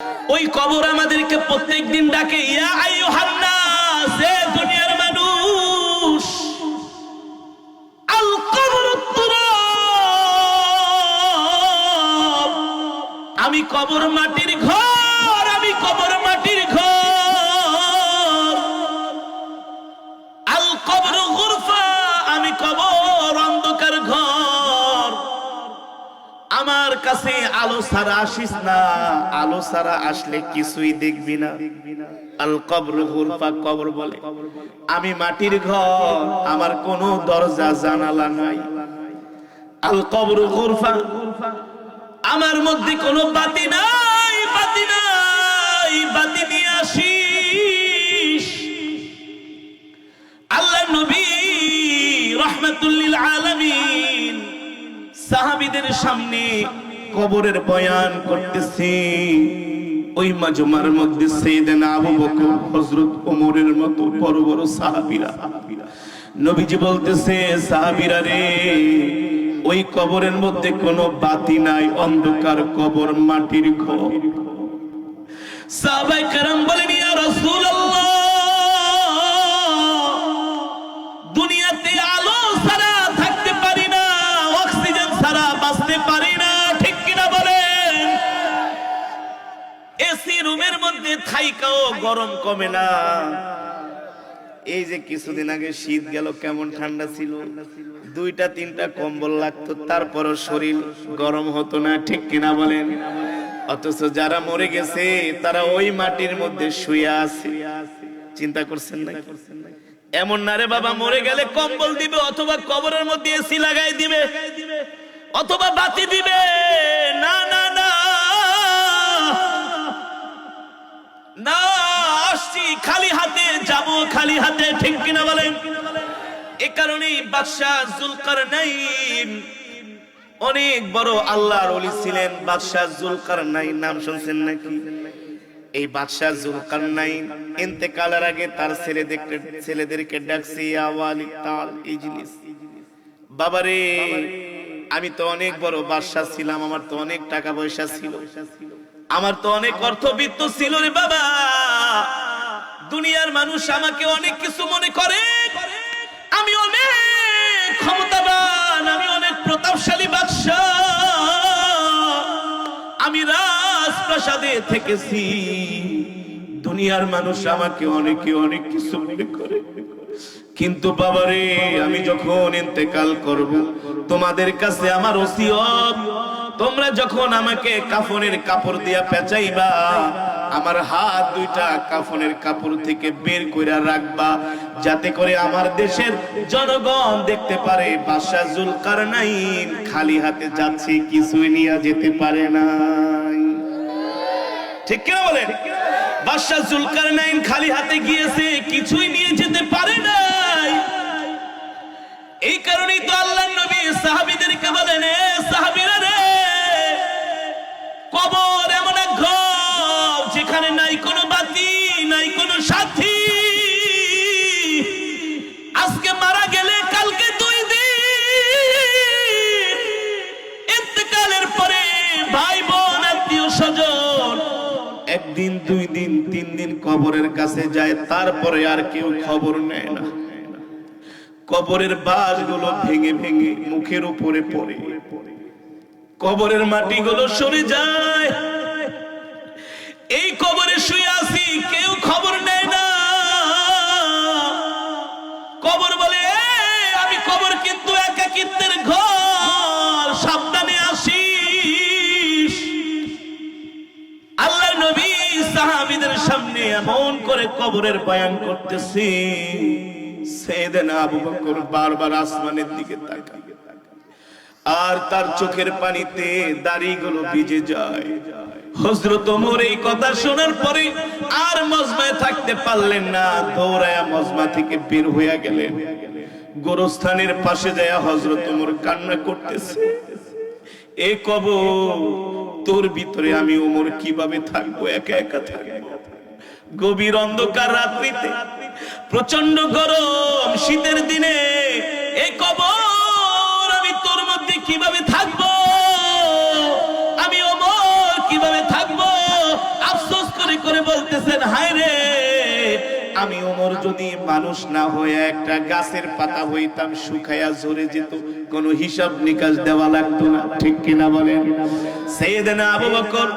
ওই কবর আমাদেরকে প্রত্যেকদিন ডাকে, ইয়া আইয়ুহান নাস, হে দুনিয়ার মানুষ, আল কবরু তুরাব, আমি কবর মাটির ঘর, আমি কবর মাটির ঘর। আল কবরু গুরফা, আমি কবর অন্ধকার ঘর। আমার কাছে আলো ছাড়া আসিস না, আলো ছাড়া আসলে কিছুই দেখবি না। আল কবরু গুরফা, কবর বলে আমি মাটির ঘর, আমার কোনো দরজা জানালা নাই। আল কবরু গুরফা, আমার মধ্যে কোনো বাতি নাই, বাতি নাই, বাতি নিয়ে আসিস। আল্লাহ নবী রাহমাতুল লিল আলামিন সাহাবীদের সামনে কবরের বয়ান করতেছে। ওই মাজমার মধ্যে সাইয়েদনা আবু বকর, হযরত ওমরের মতো বড় বড় সাহাবীরা, নবীজি বলতেছে, সাহাবীরা রে, ওই কবরের মধ্যে কোনো বাতি নাই, অন্ধকার কবর, মাটির ঘর। সাহাবায়ে কেরাম বলেন, ইয়া রাসূলুল্লাহ, দুনিয়াতে আলো ছাড়া থাকতে পারি না, অক্সিজেন ছাড়া বাঁচতে পারি না, ঠিক কিনা বলেন? এসি রুমের মধ্যে থাইকাও গরম কমে না। এই যে কিছুদিন আগে শীত গেল, কেমন ঠান্ডা ছিল, দুইটা তিনটা কম্বল লাগতো, তারপরও শরীর গরম হতো না, ঠিক কিনা বলেন? অথচ যারা মরে গেছে তারা ওই মাটির মধ্যে শুয়ে আছে। চিন্তা করছেন না? এমন না রে বাবা, মরে গেলে কম্বল দিবে, অথবা কবরের মধ্যে এসি লাগাই দিবে, অথবা বাতি দিবে। না না না না, আসছি খালি হাতে, যাব খালি হাতে, ঠিক কিনা বলেন? এ কারণেই বাদশাহ যুলকারনাইন অনেক বড় আল্লাহর ওলি ছিলেন। বাদশাহ যুলকারনাইন নাম শুনছেন নাকি? এই বাদশাহ যুলকারনাইন ইন্তেকালের আগে তার ছেলেদেরকে ডাকছে, ইয়া ওয়ালি তাল ইজলিস, বাবারে, আমি তো অনেক বড় বাদশাহ ছিলাম, আমার তো অনেক টাকা পয়সা ছিল, আমার তো অনেক অর্থবিত্ত ছিল রে বাবা। দুনিয়ার মানুষ আমাকে অনেক কিছু মনে করে, আমি অনেক ক্ষমতাবান, আমি অনেক প্রতাপশালী বাদশাহ, আমি রাজপ্রাসাদে থেকেছি, দুনিয়ার মানুষ আমাকে অনেকে অনেক কিছু মনে করে। কিন্তু বাবারে, আমি যখন ইন্তেকাল করব, তোমাদের কাছে আমার ওসিয়ত, তোমরা যখন আমাকে কাফনের কাপড় দিয়া পেঁচাইবা, আমার হাত দুইটা কাফনের কাপড় থেকে বের করে রাখবা, যাতে করে আমার দেশের জনগণ দেখতে পারে বাদশাহ যুলকারনাইন খালি হাতে যাচ্ছে, কিছুই নিয়ে যেতে পারে না। ঠিক কিনা বলেন? বাদশাহ যুলকারনাইন খালি হাতে গিয়েছে, কিছুই নিয়ে যেতে পারে নাই। এই কারণেই তো আল্লাহর নবী সাহাবীদেরকে বলেন, এ সাহাবীরা রে, কবর এমন এক ঘর যেখানে নাই কোনো বাতি, নাই কোনো সাথী। আজকে মারা গেলে কালকে 2 দিন, ইন্তেকালের পরে ভাই বোন আত্মীয় স্বজন 1 দিন 2 দিন 3 দিন কবরের কাছে যায়, তারপরে আর কেউ খবর নেয় না। কবরের বাঁশগুলো ভেঙে ভেঙে মুখের উপরে পড়ে, কবরের মাটিগুলো সরে যায়। এই কবরে শুয়ে আছি, কেউ খবর নেয় না। কবর বলে, আমি কবর কিন্তু একাকিত্বের ঘর, সাবধানে আসিস। আল্লাহর নবী সাহাবীদের সামনে এমন করে কবরের বয়ান করতেছে, সাইয়েদনা আবু বকর বারবার আসমানের দিকে তাকায়, আর তার চোখের পানিতে দাড়িগুলো ভিজে যায়। হযরত ওমর এই কথা শোনার পরে আর মজমায় থাকতে পারলেন না, দৌড়ায়া মজমা থেকে বের হয়ে গেলেন। গোরস্থানের পাশে যায় হযরত ওমর কান্না করতেছে, এ কবর, তোর ভিতরে আমি ওমর কিভাবে থাকবো, একা একা থাকবো। গভীর অন্ধকার রাত্রিতে, প্রচন্ড গরম শীতের দিনে, এই কবর, আমি তোর মধ্যে কিভাবে থাকবো, আমি ওমর কিভাবে থাকবো। বলতেছেন, হায় রে, আমি ওমর যদি মানুষ না হয়ে একটা গাছের পাতা হইতাম, শুকায়া ঝরে যেত, কোনো হিসাব নিকাশ দেওয়া লাগতো না। ঠিক কিনা বলেন? সাইয়েদনা আবু বকর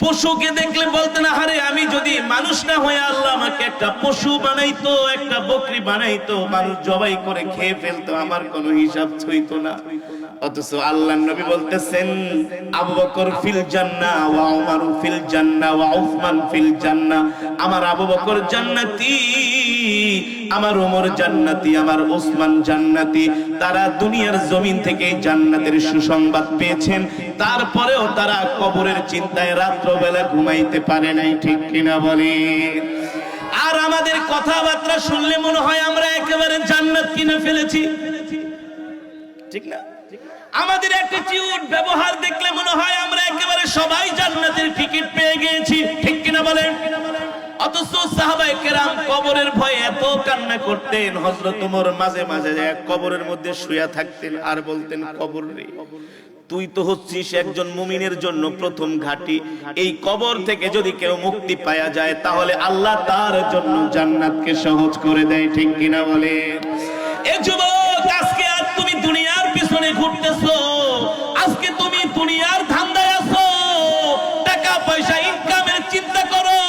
পশুকে দেখলে বলতেন, আরে আমি যদি মানুষ না হয়ে আল্লাহ আমাকে একটা পশু বানাইতো, একটা বকরি বানাইতো, মানুষ জবাই করে খেয়ে ফেলতো, আমার কোনো হিসাব হইতো না। অথচ আল্লাহর নবী বলতেছেন, আবু বকর ফিল জান্নাহ ওয়া উমর ফিল জান্নাহ ওয়া উসমান ফিল জান্নাহ, আমার আবু বকর জান্নাতি, আমার ওমর জান্নাতি, আমার ওসমান জান্নাতি। তারা দুনিয়ার জমিন থেকে জান্নাতের সুসংবাদ পেয়েছেন, তারপরেও তারা কবরের চিন্তায় রাত্রবেলা ঘুমাইতে পারে নাই। ঠিক কিনা বলে? আর আমাদের কথাবার্তা শুনলে মনে হয় আমরা একেবারে জান্নাত কিনে ফেলেছি, ঠিক না? আমাদের অ্যাটিটিউড, ব্যবহার দেখলে মনে হয় আমরা একেবারে সবাই জান্নাতের টিকিট পেয়ে গিয়েছি। ঠিক কিনা বলেন? অথচ সাহাবায়ে কেরাম কবরের ভয়ে এত কান্না করতেন, হযরত ওমর মাঝে মাঝে কবরের মধ্যে শুয়ে থাকতেন আর বলতেন, কবর রে, তুই তো হচ্ছিস একজন মুমিনের জন্য প্রথম ঘাঁটি, এই কবর থেকে যদি কেউ মুক্তি পাওয়া যায় তাহলে আল্লাহ তার জন্য জান্নাতকে সহজ করে দেয়। ঠিক কিনা বলে? এ যুবক, আজকে আর তুমি দুনিয়ার পিছনে ঘুরতেছো, আজকে তুমি দুনিয়ার ধান্দায় আছো, টাকা পয়সা ইনকামের চিন্তা করো,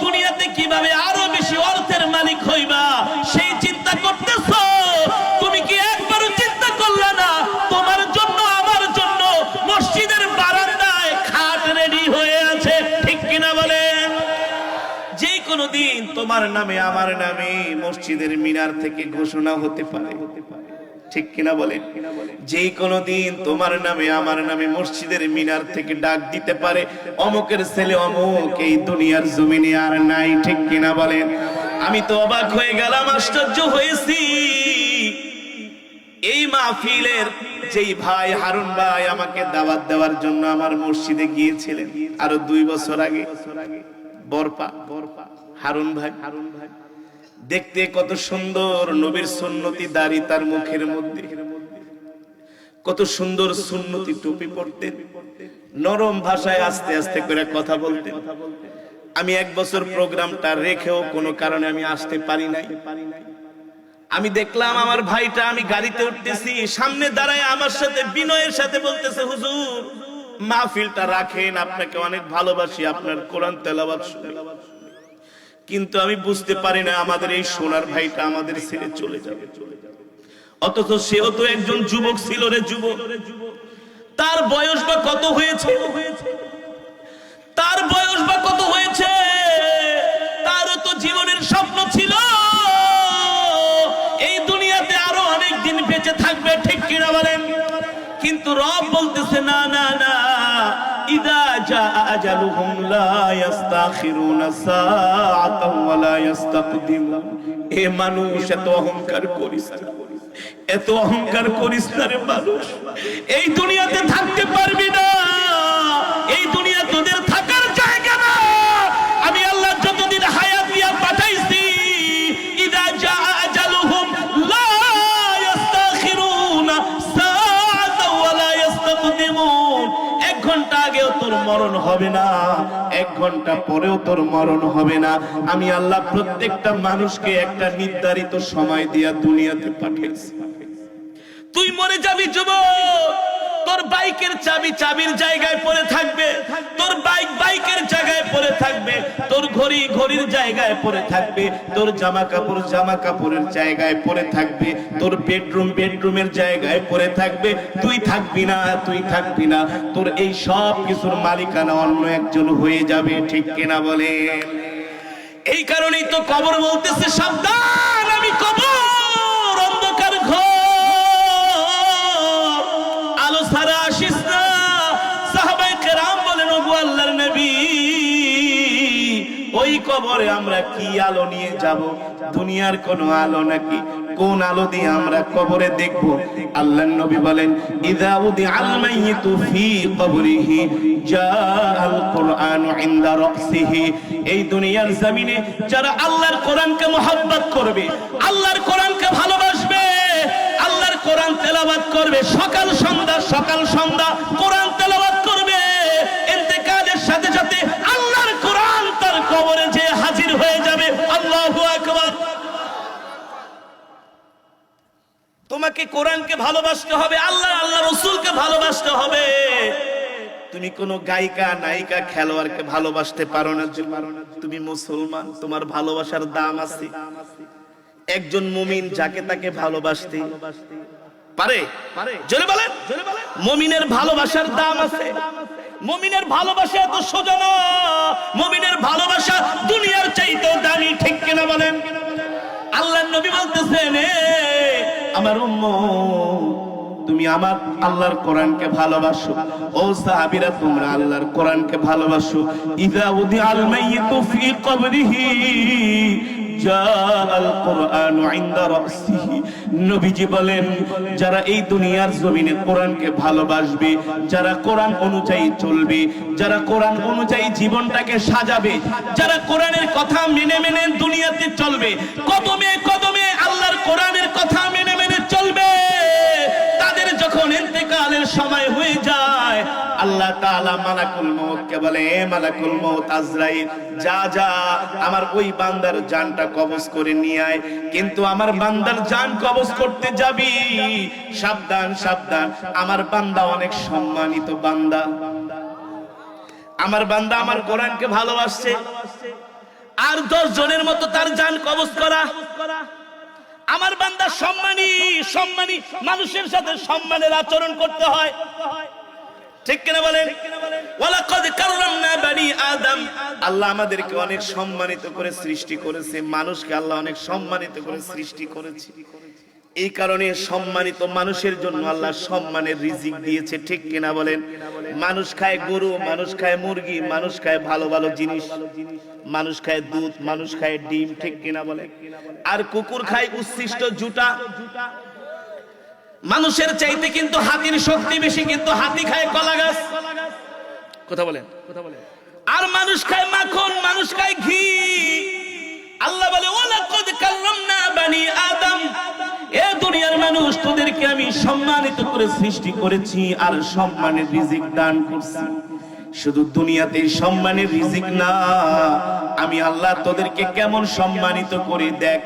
দুনিয়াতে কিভাবে আরো বেশি অর্থের মালিক হইবা সেই চিন্তা করতেছো। তুমি কি একবারও চিন্তা করলে না তোমার জন্য আমার জন্য মসজিদের বারান্দায় খাট রেডি হয়ে আছে? ঠিক কিনা বলেন? যে কোনো দিন তোমার নামে আমার নামে মসজিদের মিনার থেকে ঘোষণা হতে পারে। ঠিক কিনা বলেন? যে কোনো দিন তোমার নামে আমার নামে মসজিদের মিনার থেকে ডাক দিতে পারে, অমুকের ছেলে অমুক এই দুনিয়ার জমিনে আর নাই। ঠিক কিনা বলেন? আমি তো অবাক হয়ে গেলাম, আশ্চর্য হয়েছি। এই মাহফিলের যেই ভাই হারুন ভাই আমাকে দাওয়াত দেওয়ার জন্য আমার মসজিদে গিয়েছিলেন আরো 2 বছর আগে, বরপা হারুন ভাই, দেখতে কত সুন্দর, নবীর সুন্নতি দাড়ি তার মুখের মধ্যে, কত সুন্দর সুন্নতি টুপি পরতেন, নরম ভাষায় আস্তে আস্তে করে কথা বলতেন। আমি 1 বছর প্রোগ্রামটা রেখেও কোনো কারণে আমি আসতে পারি নাই। আমি দেখলাম আমার ভাইটা, আমি গাড়িতে উঠতেছি, সামনে দাঁড়ায় আমার সাথে বিনয়ের সাথে বলতেছে, হুজুর মাহফিলটা রাখেন, আপনাকে অনেক ভালোবাসি, আপনার কোরআন তেলাওয়াত শুনি। কিন্তু আমি বুঝতে পারি না আমাদের এই সোনার ভাইটা আমাদের ছেড়ে চলে যাবে। অথচ সেও তো একজন যুবক ছিল রে, যুবক। তার বয়স বা কত হয়েছে? তার বয়স বা কত হয়েছে? তারও তো জীবনের স্বপ্ন ছিল এই দুনিয়াতে আরো অনেক দিন বেঁচে থাকবে। ঠিক কিনা বলেন? কিন্তু রব বলতেছে, না না না, ইদা জা আজালুহুম লা ইস্তাখিরুনা সাআতাও ওয়া লা ইস্তাকদিমুন। এ মানুষ, এত অহংকার করিস না, এত অহংকার করিস না রে মানুষ, এই দুনিয়াতে থাকতে পারবি না, এই দুনিয়া তোদের থাকার জায়গা না। আমি আল্লাহ যতদিন হায়াত দিয়া পাঠাইছি, ইদা জা আজালুহুম লা ইস্তাখিরুনা সাআতাও ওয়া লা ইস্তাকদিমুন। 1 ঘন্টা আগেও তোর মরণ হবে না, 1 ঘন্টা পরেও তোর মরণ হবে না। আমি আল্লাহ প্রত্যেকটা মানুষকে একটা নির্ধারিত সময় দিয়া দুনিয়াতে পাঠিয়েছি। তুই মরে যাবি যুবক, তোর বাইকের চাবি চাবির জায়গায় পড়ে থাকবে, তোর বাইক বাইকের জায়গায় পড়ে থাকবে, তোর ঘড়ি ঘড়ির জায়গায় পড়ে থাকবে, তোর জামা কাপড় জামা কাপড়ের জায়গায় পড়ে থাকবে, তোর বেডরুম বেডরুমের জায়গায় পড়ে থাকবে। তুই থাকবি না, তুই থাকবি না, তোর এই সব কিছুর মালিকানা অন্য একজন হয়ে যাবে। ঠিক কিনা বলে? এই কারণেই তো কবর বলতেছে, সাবধান, আমি কবর, অন্ধকার ঘর, আলো ছাড়া আসিস না। সাহাবায়ে কেরাম বলেন, ওগো আল্লাহর নবী, ওই কবরে আমরা কি আলো নিয়ে যাব? দুনিয়ার কোন আলো নাকি? কোন আলো দিয়ে আমরা কবরে দেখব? আল্লাহর নবী বলেন, ইযা উদিআল মাইয়িতু ফি কবরিহি জাআল কুরআনু ইনদা রাসিহি। এই দুনিয়ার জমিনে যারা আল্লাহর কোরআনকে মহব্বত করবে, আল্লাহর কোরআনকে ভালোবাসবে, আল্লাহর কোরআন তেলাওয়াত করবে, সকাল সন্ধ্যা কোরআন তেলাওয়াত করবে, ইন্তেকালের সাথে সাথে আল্লাহর কোরআন তোমাকে কোরআনকে ভালোবাসতে হবে, আল্লাহ আল্লাহ রাসূলকে ভালোবাসতে হবে। তুমি কোন গায়িকা নায়িকা খেলোয়াড়কে ভালোবাসতে পারো না। তুমি মুসলমান, তোমার ভালোবাসার দাম আছে। একজন মুমিন যাকে তাকে ভালোবাসতে পারে? জোরে বলেন। মুমিনের ভালোবাসার দাম আছে। মুমিনের ভালোবাসা এত সোজা না। মুমিনের ভালোবাসা দুনিয়ার চাইতেও দামি, ঠিক কিনা বলেন? আল্লাহর নবী বলতেছেন, আমার উম্মত, তুমি আমার আল্লাহর কোরআনকে ভালোবাসো। ও সাহাবীরা, তোমরা আল্লাহর কোরআনকে ভালোবাসো। ইযা উদিআল মাইয়িতু ফি কবরিহি জাআল কুরআনু ইনদা রাসিহি। নবীজি বলেন, যারা এই দুনিয়ার জমিনে কোরআনকে ভালোবাসবে, যারা কোরআন অনুযায়ী চলবে, যারা কোরআন অনুযায়ী জীবনটাকে সাজাবে, যারা কোরআনের কথা মেনে মেনে দুনিয়াতে চলবে, কদমে কদমে আল্লাহর কোরআনের কথা মেনে মেনে চলবে, তাদের যখন ইন্তেকালের সময় হয়ে যায়, আল্লাহ তাআলা মালাকুল মউতকে বলে, এ মালাকুল মউত আজরাইল, যা যা আমার ওই বান্দার জানটা কবজ করে নিয়ে আয়। কিন্তু আমার বান্দার জান কবজ করতে যাবি, সাবধান সাবধান, আমার বান্দা অনেক সম্মানিত বান্দা। আমার বান্দা আমার কোরআনকে ভালোবাসছে, আর 10 জনের মতো তার জান কবজ করা। আমার বান্দা সম্মানী, সম্মানী মানুষের সাথে সম্মানের আচরণ করতে হয়, ঠিক কিনা বলেন? ওয়ালাকাদ কাররামনা বানি আদম। আল্লাহ আমাদেরকে অনেক সম্মানিত করে সৃষ্টি করেছে, মানুষকে আল্লাহ অনেক সম্মানিত করে সৃষ্টি করেছে। এই কারণে সম্মানিত মানুষের জন্য আল্লাহ সম্মানের রিজিক দিয়েছে, ঠিক কিনা বলেন? মানুষ খায় গরু, মানুষ খায় মুরগি, মানুষ খায় ভালো ভালো জিনিস, মানুষ খায় দুধ, মানুষ খায় ডিম, ঠিক কিনা বলেন? আর কুকুর খায় উচ্ছিষ্ট জুতা। মানুষের চাইতে কিন্তু হাতির শক্তি বেশি, কিন্তু হাতি খায় কলা গাছ। কথা বলেন। আর মানুষ খায় মাখন, মানুষ খায় ঘি। আল্লাহ বলে, ওয়ালাকাদ কাররামনা বানি আদম। এ দুনিয়ার মানুষ, তোদেরকে আমি সম্মানিত করে সৃষ্টি করেছি আর সম্মানের রিজিক দান করছি। শুধু দুনিয়াতে সম্মানের রিজিক না, আমি আল্লাহ তোদেরকে কেমন সম্মানিত করে দেখ।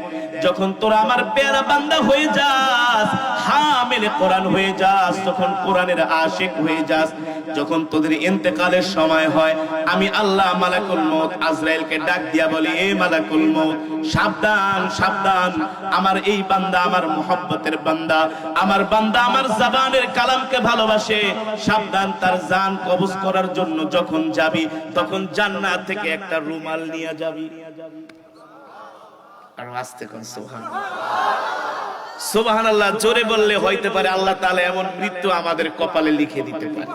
যখন তোরা আমার পেয়ারা বান্দা হয়ে যাস, হামিলে কোরআন হয়ে যাস, তখন কোরআনের আশিক হয়ে যাস, যখন তোদের ইন্তেকালের সময় হয়, আমি আল্লাহ মালাকুল মউত আজরাইলকে ডাক দিয়া বলি, এ মালাকুল মউত, সাবধান সাবধান, আমার এই বান্দা আমার মুহাব্বতের বান্দা, আমার বান্দা আমার জবানের কালামকে ভালোবাসে, সাবধান, তার জান কবজ করার জন্য যখন যাবি, তখন জান্নাত থেকে একটা রুমাল নিয়ে যাবি। আর আস্তে কোন সুবহানাল্লাহ, সুবহানাল্লাহ জোরে বললে হইতে পারে আল্লাহ তাআলা এমন মৃত্যু আমাদের কপালে লিখে দিতে পারে।